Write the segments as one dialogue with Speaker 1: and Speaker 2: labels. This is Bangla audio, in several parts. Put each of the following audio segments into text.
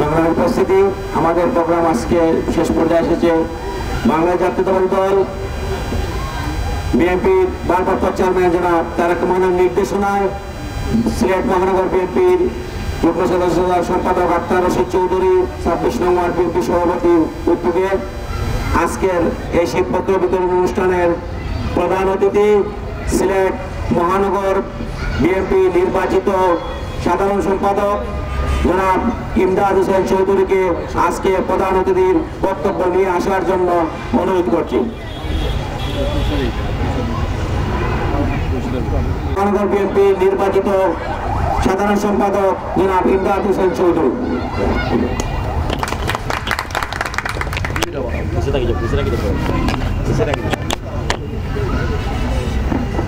Speaker 1: সংগ্রামী উপস্থিতি, আমাদের প্রোগ্রাম আজকে শেষ পর্যায়ে এসেছে। বাংলা জাতীয়তাবাদী দল বিএনপির ভারপ্রাপ্ত চেয়ারম্যান জনাব তারেক রহমানের নির্দেশনায় সিলেট মহানগর বিএনপির যুগ্ম সদস্য সম্পাদক আক্তার রশিদ চৌধুরী 26 নং ওয়ার্ড বিএনপি সভাপতি উদ্যোগে আজকের এই শীতপত্র বিতরণ অনুষ্ঠানের প্রধান অতিথি সিলেট মহানগর বিএনপি নির্বাচিত সাধারণ সম্পাদক জনাব ইমদাদ হোসেন চৌধুরীকে আজকে প্রধান অতিথির বক্তব্য নিয়ে আসার জন্য অনুরোধ করছি। মহানগর বিএনপি নির্বাচিত সাধারণ সম্পাদক জনাব ইমদাদ হোসেন চৌধুরী।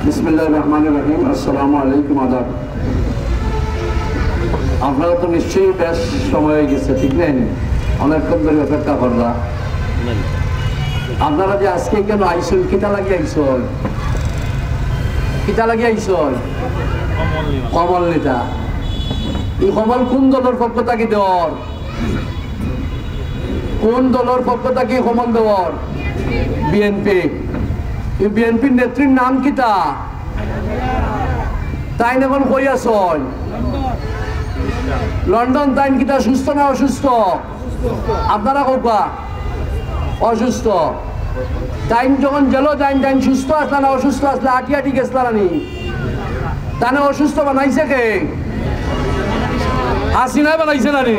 Speaker 2: বিসমিল্লাহির রহমানির রহিম। আসসালামু আলাইকুম। আদাব। আপনারা তো নিশ্চয়ই বেশ সময় হয়ে গেছে, ঠিক নেই? অনেকক্ষণ ধরে অপেক্ষা করলা। আপনারা যে আজকে কেন আইসন, কিতা লাগিয়ে আইসন? কিতা লাগিয়ে আইসন? কমল নেতা। এই কমল কোন দলের পক্ষ থাকি দেওয়ার? কোন দলের পক্ষ থাকি কমল দেওয়ার? বিএনপি। এই বিএনপির নেত্রীর নাম কিতা? তাই এখন কই আসন? লন্ডন। তাই কিতা সুস্থ না অসুস্থ? আপনারা কোকা অসুস্থ। টাইম যখন গেল টাইম সুস্থ আসলা না অসুস্থ আসলে আটি আটি গেছলা নানি? তানে অসুস্থ বানাইছে কে? হাসিনা বানাইছে নানি?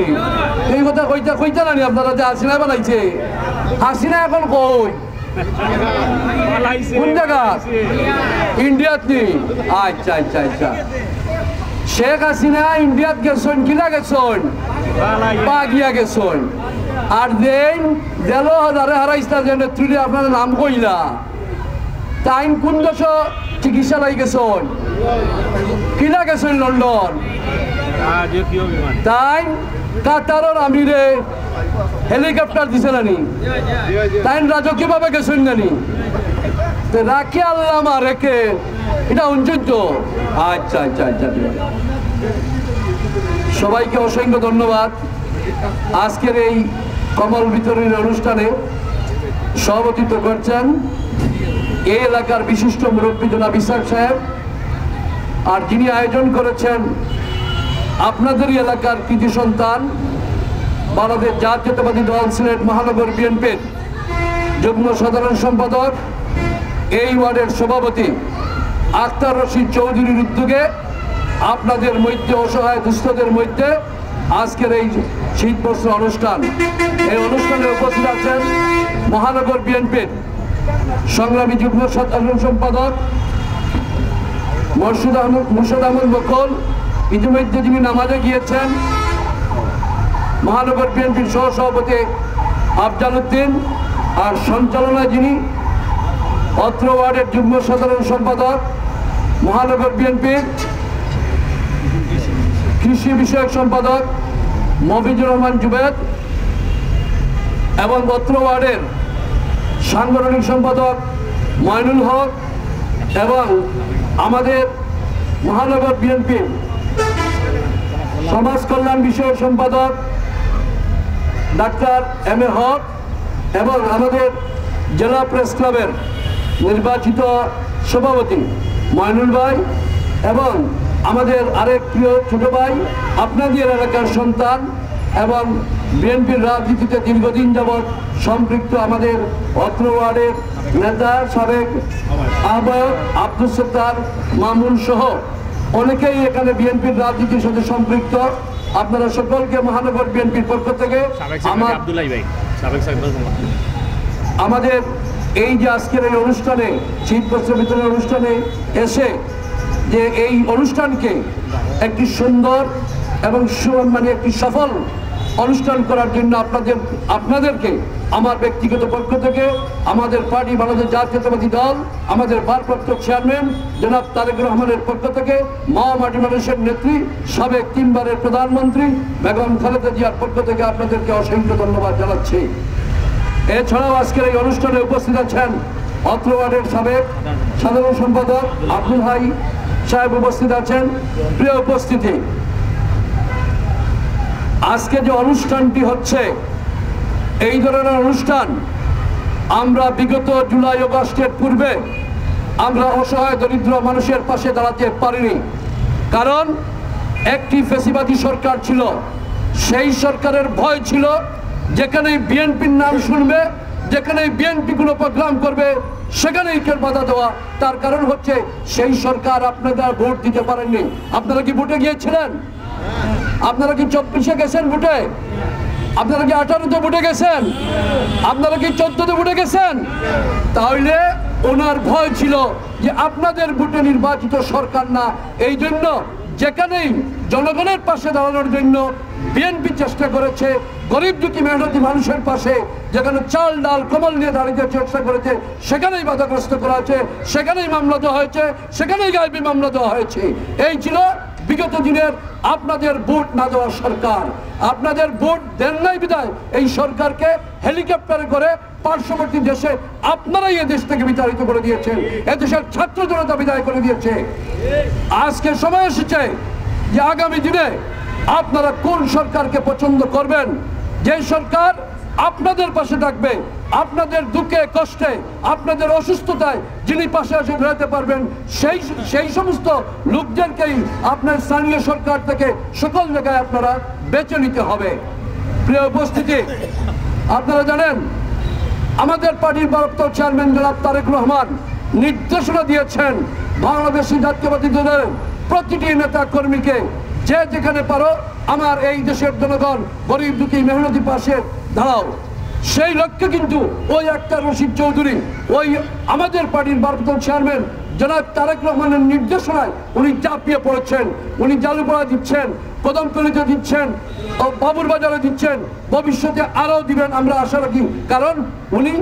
Speaker 2: এই কথা কইতা নানি আপনারা যে হাসিনা বানাইছে? হাসিনা এখন কই? কোন জায়গা? ইন্ডিয়াত নি? আচ্ছা আচ্ছা আচ্ছা। শেখ হাসিনা ইন্ডিয়াত গেছেন, কিনা গেছেন? বাগিয়া গেছেন। আর দেন দেল হাজারে হারাইস্তা যে নেত্রী আপনার নাম কইলা, তাই কোন দেশ চিকিৎসালয় গেছেন? কিনা গেছেন? লন্ডন। তাই কাতারের আমিরে হেলিকপ্টার দিছে নানি? তাই রাজকীয়ভাবে গেছেন নানি? রাখে আল্লাহ রেখে এটা অঞ্চল। আচ্ছা আচ্ছা আচ্ছা। সবাইকে অসংখ্য ধন্যবাদ। আজকের এই কমল বিতরণের অনুষ্ঠানে সভাপতিত্ব করছেন এই এলাকার বিশিষ্ট মুরব্বী জনাব ইসাক সাহেব। আর যিনি আয়োজন করেছেন আপনাদেরই এলাকার কৃতি সন্তান বাংলাদেশ জাতীয়তাবাদী দল সিলেট মহানগর বিএনপির যুগ্ম সাধারণ সম্পাদক, এই ওয়ার্ডের সভাপতি আক্তার রশিদ চৌধুরীর উদ্যোগে আপনাদের মধ্যে অসহায় দুস্থদের মধ্যে আজকের এই শীতবস্ত্র অনুষ্ঠান। এই অনুষ্ঠানে উপস্থিত আছেন মহানগর বিএনপির সংগ্রামী যুগ্ম সাধারণ সম্পাদক মুর্শিদ আহমদ বকুল, ইতিমধ্যে যিনি নামাজে গিয়েছেন। মহানগর বিএনপির সহসভাপতি আফজাল উদ্দিন, আর সঞ্চালনায় যিনি অত্র ওয়ার্ডের যুগ্ম সাধারণ সম্পাদক মহানগর বিএনপির কৃষি বিষয়ক সম্পাদক মফিজুর রহমান জুবেদ, এবং অত্র ওয়ার্ডের সাংগঠনিক সম্পাদক ময়নুল হক, এবং আমাদের মহানগর বিএনপির সমাজ কল্যাণ বিষয়ক সম্পাদক ডাক্তার এম এ হক, এবং আমাদের জেলা প্রেস ক্লাবের নির্বাচিত সভাপতি ময়নুল ভাই, এবং আমাদের আরেক প্রিয় ছোট ভাই, আপনাদের এলাকার সন্তান এবং বিএনপির রাজনীতিতে দীর্ঘদিন যাবৎ সম্পৃক্ত আমাদের অত্র ওয়ার্ডের নেতা সাবেক আহ্বায়ক আব্দুল সত্তার মামুন সহ অনেকেই এখানে বিএনপির রাজনীতির সাথে সম্পৃক্ত। আপনারা সকলকে মহানগর বিএনপির পক্ষ থেকে আমাদের এই যে আজকের এই অনুষ্ঠানে শীতবস্ত্র বিতরণ অনুষ্ঠানে এসে যে এই অনুষ্ঠানকে একটি সুন্দর এবং একটি সফল অনুষ্ঠান করার জন্য আপনাদেরকে আমার ব্যক্তিগত পক্ষ থেকে আমাদের পার্টি বাংলাদেশ জাতীয়তাবাদী দল, আমাদের ভারপ্রাপ্ত চেয়ারম্যান জনাব তারেক রহমানের পক্ষ থেকে, মা মাটি মানুষের নেত্রী সাবেক 3 বারের প্রধানমন্ত্রী বেগম খালেদা জিয়ার পক্ষ থেকে আপনাদেরকে অসংখ্য ধন্যবাদ জানাচ্ছি। এছাড়াও আজকের এই অনুষ্ঠানে উপস্থিত আছেন অত্র ওয়ার্ডের সাবেক সাধারণ সম্পাদক আব্দুল হাই সাহেব উপস্থিত আছেন। প্রিয় উপস্থিতি, আজকে যে অনুষ্ঠানটি হচ্ছে, এই ধরনের অনুষ্ঠান আমরা বিগত জুলাই আগস্টের পূর্বে আমরা অসহায় দরিদ্র মানুষের পাশে দাঁড়াতে পারিনি। কারণ একটি ফ্যাসিবাদী সরকার ছিল, সেই সরকারের ভয় ছিল যেখানেই বিএনপির নাম শুনবে, যেখানেই বিএনপি কোনো প্রোগ্রাম করবে সেখানেই কেউ বাধা দেওয়া। তার কারণ হচ্ছে সেই সরকার আপনাদের ভোট দিতে পারেননি। আপনারা কি ভোটে গিয়েছিলেন? আপনারা কি 24-এ গেছেন ভোটে? আপনারা কি 18-তে ভোটে গেছেন? আপনারা কি 14-তে ভোটে গেছেন? তাহলে ওনার ভয় ছিল যে আপনাদের ভোটে নির্বাচিত সরকার না, এই জন্য যেখানেই জনগণের পাশে দাঁড়ানোর জন্য বিএনপি চেষ্টা করেছে, গরিব দুঃখী মেহনতি মানুষের পাশে যেখানে চাল ডাল কমল নিয়ে দাঁড়িয়ে চেষ্টা করেছে সেখানেই বাধাগ্রস্ত করা হয়েছে, সেখানেই মামলা দেওয়া হয়েছে, সেখানেই গায়েবী মামলা দেওয়া হয়েছে। এই ছিল বিগত দিনের আপনাদের ভোট না দেওয়া সরকার। আপনাদের ভোট দেন নাই বিদায় এই সরকারকে হেলিকপ্টারে করে পার্শ্ববর্তী দেশে আপনারাই এদেশ থেকে বিতাড়িত করে দিয়েছেন, এদেশের ছাত্র জনতা বিদায় করে দিয়েছে। আজকে সময় এসেছে যে আগামী দিনে আপনারা কোন সরকারকে পছন্দ করবেন, যে সরকার আপনাদের পাশে থাকবে, আপনাদের দুঃখে কষ্টে আপনাদের অসুস্থতায় যিনি পাশে এসে দাঁড়াতে পারবেন সেই সমস্ত লোকদেরকেই আপনার স্থানীয় সরকার থেকে সকল জায়গায় আপনারা বেছে নিতে হবে। প্রিয় উপস্থিতি, আপনারা জানেন আমাদের পার্টির ভারপ্রাপ্ত চেয়ারম্যান জনাব তারেক রহমান নির্দেশনা দিয়েছেন বাংলাদেশি জাতীয়বাদী দলের প্রতিটি নেতা কর্মীকে যে যেখানে পারো আমার এই দেশের জনগণ গরিব দুঃখী মেহনতি পাশে দাঁড়াও। সেই লক্ষ্যে কিন্তু ওই আক্তার রশিদ চৌধুরী, ওই আমাদের পার্টির ভারপ্রাপ্ত চেয়ারম্যান জনাব তারেক রহমানের নির্দেশনায় উনি চাপিয়ে পড়েছেন। উনি জালুপাড়া দিচ্ছেন, কদমতলীতে দিচ্ছেন, বাবুর বাজারে দিচ্ছেন, ভবিষ্যতে আরও দিবেন আমরা আশা রাখি। কারণ উনি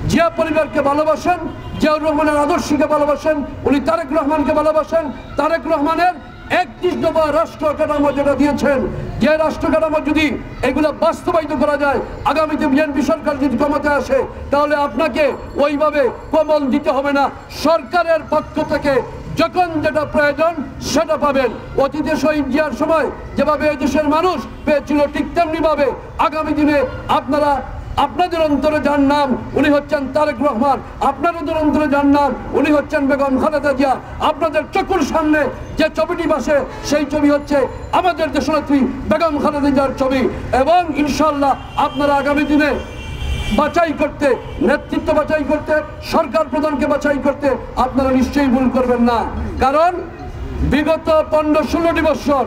Speaker 2: জিয়া পরিবারকে ভালোবাসেন, জিয়াউর রহমানের আদর্শকে ভালোবাসেন, উনি তারেক রহমানকে ভালোবাসেন। তারেক রহমানের 31 দফা রাষ্ট্র কাঠামো যেটা দিয়েছেন, যে রাষ্ট্র কাঠামো যদি এগুলো বাস্তবায়িত করা যায়, আগামীতে বিএনপি সরকার যদি ক্ষমতায় আসে তাহলে আপনাকে ওইভাবে কমল দিতে হবে না। সরকারের পক্ষ থেকে যখন যেটা প্রয়োজন সেটা পাবেন। অতীতে শহীদ জিয়ার সময় যেভাবে এই দেশের মানুষ পেয়েছিল ঠিক তেমনি ভাবে আগামী দিনে আপনাদের অন্তরে যার নাম উনি হচ্ছেন তারেক রহমান, আপনাদের অন্তরে যার নাম উনি হচ্ছেন বেগম খালেদা জিয়া। আপনাদের চোখের সামনে যে ছবিটি ভাসে সেই ছবি হচ্ছে আমাদের দেশনেত্রী বেগম খালেদা জিয়ার ছবি। এবং ইনশাল্লাহ আপনারা আগামী দিনে বাছাই করতে, নেতৃত্ব বাছাই করতে, সরকার প্রধানকে বাছাই করতে আপনারা নিশ্চয়ই ভুল করবেন না। কারণ বিগত 15-16 বছর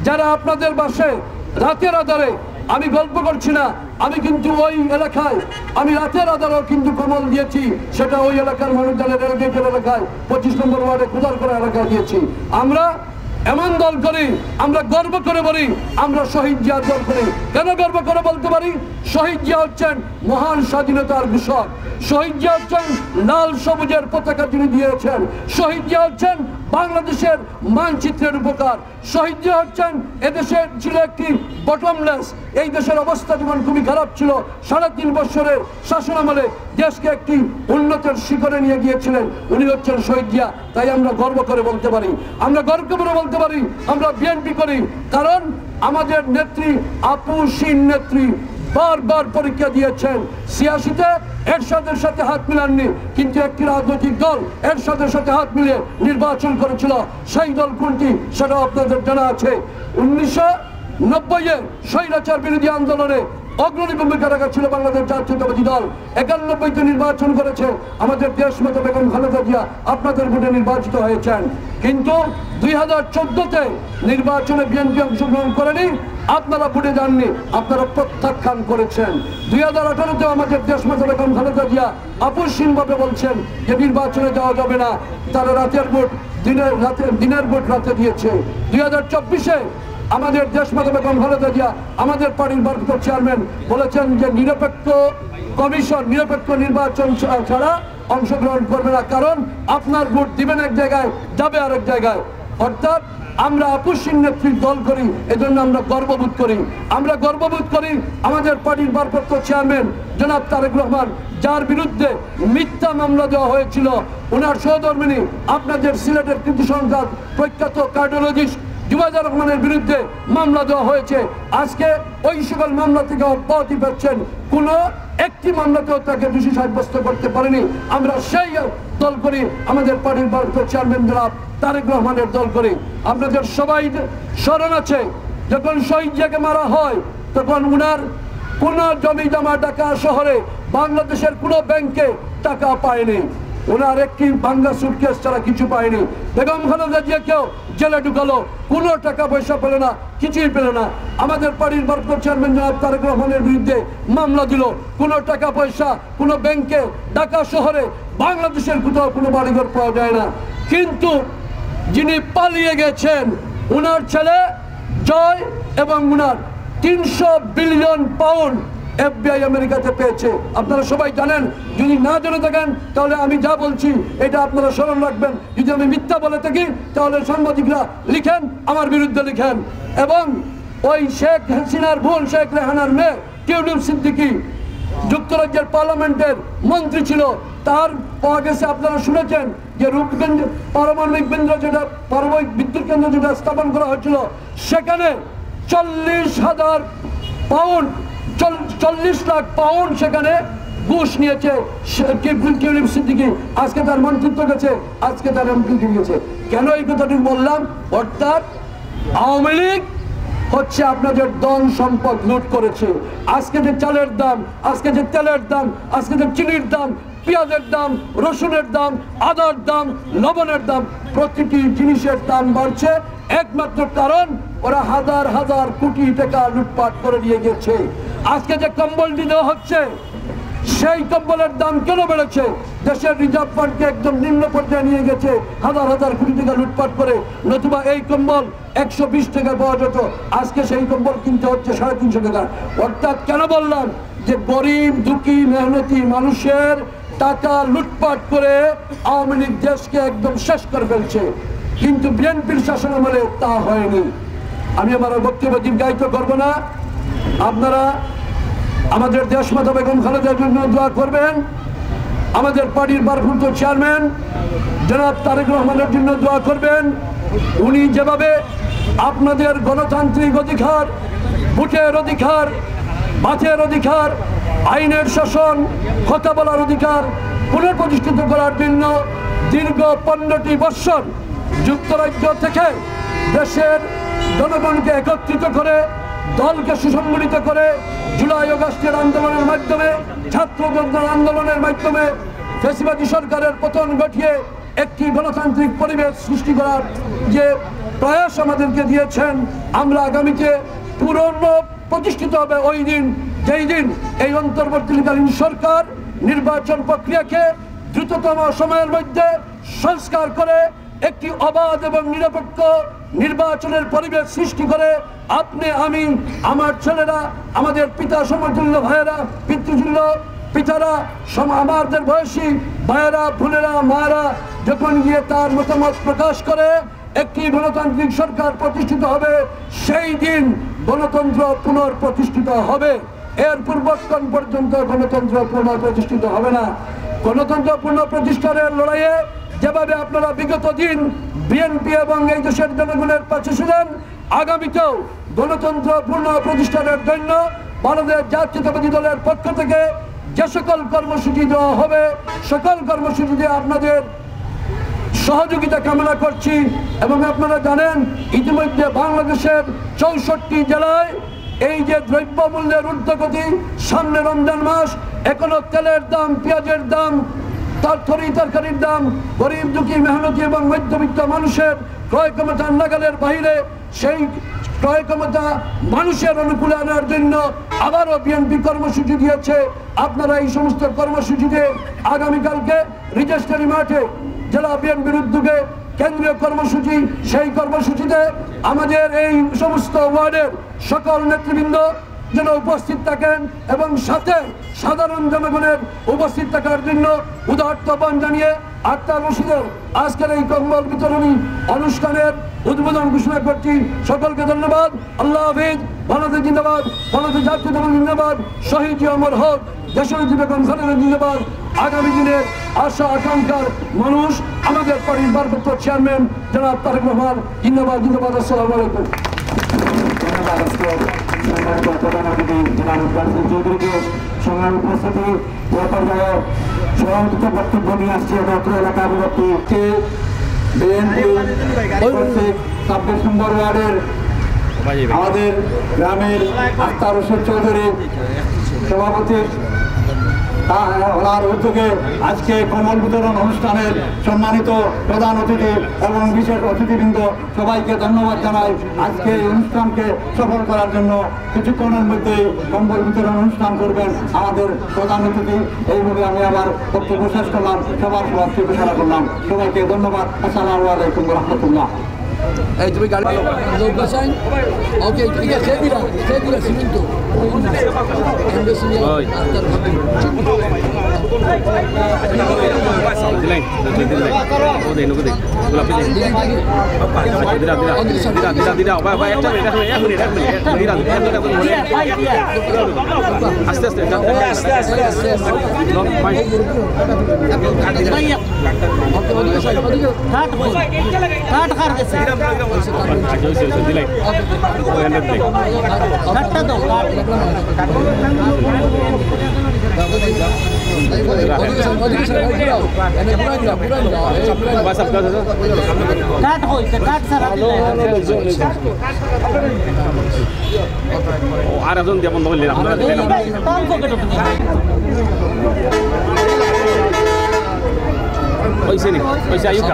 Speaker 2: যারা আপনাদের বাসে রাতের আধারে, আমি গল্প করছি না, আমি কিন্তু ওই এলাকায় আমি রাতের আধারেও কিন্তু কমল দিয়েছি, সেটা ওই এলাকার মানুষজনের রেলগেটের এলাকায় 25 নম্বর ওয়ার্ডে খুদার করা এলাকায় দিয়েছি। আমরা এমন দল করি, আমরা গর্ব করে বলি আমরা শহীদ জিয়ার দল করি। কেন গর্ব করে বলতে পারি? শহীদ জিয়া হচ্ছেন মহান স্বাধীনতার ঘোষক, শহীদ জিয়া হচ্ছেন লাল সবুজের পতাকা যিনি দিয়েছেন, শহীদ জিয়া হচ্ছেন বাংলাদেশের মানচিত্রের উপকার, শহীদ জিয়া হচ্ছেন এদেশের ছিল একটি বটমলেস, এই দেশের অবস্থা যেমন খুবই খারাপ ছিল, 3.5 বছরের শাসন আমলে দেশকে একটি উন্নতির শিখরে নিয়ে গিয়েছিলেন, উনি হচ্ছেন শহীদ জিয়া। তাই আমরা গর্ব করে বলতে পারি, আমরা গর্ব করে বলতে পারি আমরা বিএনপি করি। কারণ আমাদের নেত্রী আপুসীন নেত্রী বারবার পরীক্ষা দিয়েছেন। 86-তে এরশাদের সাথে হাত মিলাননি, কিন্তু একটি রাজনৈতিক দল এরশাদের সাথে হাত মিলিয়ে নির্বাচন করেছিল। সেই দল কোনটি সেটাও আপনাদের জানা আছে। 1990-এ স্বৈরাচার বিরোধী আন্দোলনে অগ্রণী ভূমিকা রাখা ছিল বাংলাদেশ জাতীয়তাবাদী দল। 91-তে নির্বাচন করেছে আমাদের দেশমাতা বেগম খালেদা জিয়া, আপনাদের ভোটে নির্বাচিত হয়েছেন। কিন্তু 2014-তে নির্বাচনে বিএনপি অংশগ্রহণ করেনি, আপনারা ভোটে যাননি, আপনারা প্রত্যাখ্যান করেছেন। 2018-তেও আমাদের দেশমাতা বেগম খালেদা জিয়া আপোষহীনভাবে বলছেন যে নির্বাচনে যাওয়া যাবে না, তারা রাতের ভোট দিনের ভোট রাতে দিয়েছে। 2024-এ আমাদের দেশমাতা বেগম খালেদা জিয়া আমাদের পার্টির ভারপ্রাপ্ত চেয়ারম্যান বলেছেন যে নিরপেক্ষ কমিশন, নিরপেক্ষ নির্বাচন ছাড়া অংশগ্রহণ করবে না, কারণ আপনার ভোট দিবেন এক জায়গায়, যাবে আরেক জায়গায়। অর্থাৎ আমরা আপুসীন নেত্রীর দল করি, এজন্য আমরা গর্ববোধ করি। আমরা গর্ববোধ করি আমাদের পার্টির ভারপ্রাপ্ত চেয়ারম্যান জনাব তারেক রহমান, যার বিরুদ্ধে মিথ্যা মামলা দেওয়া হয়েছিল, ওনার সহধর্মিনী আপনাদের সিলেটের কৃতি সন্তান প্রখ্যাত কার্ডিওলজিস্ট জুবাইদুর রহমানের বিরুদ্ধে মামলা দেওয়া হয়েছে। আজকে ওই সকল মামলা থেকে অব্যাহতি পাচ্ছেন, কোনো একটি মামলাতেও তাকে দোষী সাব্যস্ত করতে পারেনি। আমরা সেই দল করি, আমাদের পার্টির ভারপ্রাপ্ত চেয়ারম্যান জনাব তারেক রহমানের দল করি। আপনাদের সবাই স্মরণ আছে, যখন শহীদ জিয়াকে মারা হয় তখন উনার কোন জমি জমা ঢাকা শহরে বাংলাদেশের কোনো ব্যাংকে টাকা পায়নি, ওনার একটি ভাঙ্গা সুটকেস ছাড়া কিছু পায়নি। বেগম খালেদা জিয়াকেও জেলে ঢুকালো, কোনো টাকা পয়সা পেল না, কিছুই পেল না। আমাদের পার্টির ভারপ্রাপ্ত চেয়ারম্যান জনাব তারেক রহমানের বিরুদ্ধে মামলা দিল, কোনো টাকা পয়সা কোনো ব্যাংকে ঢাকা শহরে বাংলাদেশের কোথাও কোনো বাড়িঘর পাওয়া যায় না। কিন্তু যিনি পালিয়ে গেছেন উনার ছেলে জয় এবং উনার 300 বিলিয়ন পাউন্ড FBI আমেরিকাতে পেয়েছে। আপনারা সবাই জানেন, যদি না জেনে থাকেন তাহলে আমি যা বলছি এটা আপনারা স্মরণ রাখবেন। যদি আমি মিথ্যা বলে থাকি তাহলে সাংবাদিকরা লিখেন, আমার বিরুদ্ধে লিখেন। এবং ওই শেখ হাসিনার বোন শেখ রেহানার মেয়ে টিউলিপ সিদ্দিকী যুক্তরাজ্যের পার্লামেন্টের মন্ত্রী ছিল, তার পাওয়া গেছে, আপনারা শুনেছেন যে রূপগঞ্জ পারমাণবিক বিদ্যুৎ কেন্দ্র যেটা স্থাপন করা হয়েছিল, সেখানে 40,000 পাউন্ড 40 লাখ পাউন্ড সেখানে ঘুষ নিয়েছে টিউলিপ সিদ্দিকী। আজকে তার মন্ত্রিত্ব গেছে, আজকে তার এমপি গেছে। কেন এই কথাটি বললাম? অর্থাৎ আওয়ামী লীগ হচ্ছে আপনাদের ধন সম্পদ লুট করেছে। আজকে যে চালের দাম, আজকে যে তেলের দাম, আজকে যে চিনির দাম, পেঁয়াজের দাম, রসুনের দাম, আদার দাম, লবণের দাম, প্রতিটি জিনিসের দাম বাড়ছে, একমাত্র কারণ ওরা হাজার হাজার কোটি টাকা লুটপাট করে নিয়ে গেছে। আজকে যে কম্বলটি দেওয়া হচ্ছে, সেই কম্বলের দাম কেন বেড়েছে? দেশের রিজার্ভ ফান্ডকে একদম নিম্ন পর্যায়ে নিয়ে গেছে হাজার হাজার কোটি টাকা লুটপাট করে। নতুবা এই কম্বল 120 টাকা পাওয়া যেত, আজকে সেই কম্বল কিনতে হচ্ছে 350 টাকা। অর্থাৎ কেন বললাম যে গরিব দুঃখী মেহনতি মানুষের টাকা লুটপাট করে আওয়ামী লীগ দেশকে একদম শেষ করে ফেলছে। কিন্তু বিএনপির শাসনামলে তা হয়নি। আমি আমার বক্তব্য দীর্ঘায়িত করব না। আপনারা আমাদের দেশমাতা বেগম খালেদার জন্য দোয়া করবেন, আমাদের পার্টির ভারপ্রাপ্ত চেয়ারম্যান জনাব তারেক রহমানের জন্য দোয়া করবেন। উনি যেভাবে আপনাদের গণতান্ত্রিক অধিকার, ভোটের অধিকার, বাঁচের অধিকার, আইনের শাসন, কথা বলার অধিকার পুনঃপ্রতিষ্ঠিত করার জন্য দীর্ঘ 15টি বৎসর যুক্তরাজ্য থেকে দেশের জনগণকে একত্রিত করে, দলকে সুসংগঠিত করে, জুলাই আগস্টের আন্দোলনের মাধ্যমে, ছাত্র আন্দোলনের মাধ্যমে ফ্যাসিবাদী সরকারের পতন ঘটিয়ে একটি গণতান্ত্রিক পরিবেশ সৃষ্টি করার যে প্রয়াস আমাদেরকে দিয়েছেন, আমরা আগামীতে পুরনো প্রতিষ্ঠিত হবে ওই দিন, যেই দিন এই অন্তর্বর্তীকালীন সরকার নির্বাচন প্রক্রিয়াকে দ্রুততম সময়ের মধ্যে সংস্কার করে একটি অবাধ এবং নিরপেক্ষ নির্বাচনের পরিবেশ সৃষ্টি করে আপনি, আমি, আমার ছেলেরা, আমাদের পিতা সমতুল্য ভাইয়েরা, পিতৃতুল্য পিতারা, আমাদের বয়সী ভাইয়েরা, বোনেরা, মায়েরা যখন গিয়ে তার মতামত প্রকাশ করে একটি গণতান্ত্রিক সরকার প্রতিষ্ঠিত হবে, সেই দিন গণতন্ত্র পুনঃপ্রতিষ্ঠিত হবে। এর পূর্বক্ষণ পর্যন্ত গণতন্ত্র পুনঃপ্রতিষ্ঠিত হবে না। গণতন্ত্র পুনঃপ্রতিষ্ঠানের লড়াইয়ে যেভাবে আপনারা বিগত দিন বিএনপি এবং এই দেশের জনগণের পাশে ছিলেন, আগামীতেও গণতন্ত্র পুনঃপ্রতিষ্ঠানের জন্য বাংলাদেশ জাতীয়তাবাদী দলের পক্ষ থেকে যে সকল কর্মসূচি দেওয়া হবে, সকল কর্মসূচিতে আপনাদের সহযোগিতা কামনা করছি। এবং আপনারা জানেন ইতিমধ্যে বাংলাদেশের 64 জেলায় এই যে দ্রব্যমূল্যের ঊর্ধ্বগতি, সামনে রমজান মাস, এখনো তেলের দাম, পেঁয়াজের দাম, তরকারির দাম গরিব দুঃখী মেহনতি এবং মধ্যবিত্ত মানুষের ক্রয় ক্ষমতা নাগালের বাইরে, সেই ক্রয় ক্ষমতা মানুষের অনুকূলে আনার জন্য আবারও বিএনপি কর্মসূচি দিয়েছে। আপনারা এই সমস্ত কর্মসূচিতে আগামীকালকে রিজেস্ট্রি মাঠে জেলা বিএনপির উদ্যোগে কেন্দ্রীয় কর্মসূচি, সেই কর্মসূচিতে আমাদের এই সমস্ত ওয়ার্ডের সকল নেতৃবৃন্দ যেন উপস্থিত থাকেন এবং সাথে সাধারণ জনগণের উপস্থিত থাকার জন্য উদাহরণ আহ্বান জানিয়ে আক্তার রশিদের আজকের এই কম্বল বিতরণী অনুষ্ঠানের উদ্বোধন ঘোষণা করছি। সকলকে ধন্যবাদ। আল্লাহ হাফেজ। বাংলাদেশ জিন্দাবাদ, বাংলাদেশ জাতীয়তাবাদী জিন্দাবাদ, শহীদ অমর হোক, দেশনেত্রী বেগম খালেদা জিন্দাবাদ। আগামী দিনের আশা আকাঙ্ক্ষার মানুষ আমাদের পার্টির ভারপ্রাপ্ত চেয়ারম্যান জনাব তারেক রহমান। ধন্যবাদ ধন্যবাদ। আসসালামু আলাইকুম।
Speaker 1: প্রধান অতিথি জনাব ইকবাল চৌধুরীকে সংগ্রামী উপস্থিতি পর্যায়ে সভাপতিত্ব বক্তব্য নিয়ে আসছে অত্র এলাকা বিভক্তিকে বিএনপি 26 নম্বর ওয়ার্ডের আমাদের গ্রামের আখতার হোসেন চৌধুরী সভাপতি ওনার উদ্যোগে আজকে কমল বিতরণ অনুষ্ঠানের সম্মানিত প্রধান অতিথি এবং বিশেষ অতিথিবৃন্দ সবাইকে ধন্যবাদ জানাই। আজকে এই অনুষ্ঠানকে সফল করার জন্য কিছুক্ষণের মধ্যেই কম্বল বিতরণ অনুষ্ঠান করবেন আমাদের প্রধান অতিথি। এইভাবে আমি আবার বক্তব্য শেষ করলাম, সবার সমাপ্তি ঘোষণা করলাম। সবাইকে ধন্যবাদ। আসসালামু আলাইকুম রহমতুল্লাহ।
Speaker 2: এই তুমি গাড়ি লোক বাসাই ওকে ঠিক আছে সে দিলা সিমেন্ট
Speaker 3: আস্তে আস্তে আর একজন দিয়ে বন্ধ করলেন আপনারা পয়সা নি পয়সা আয়ুকা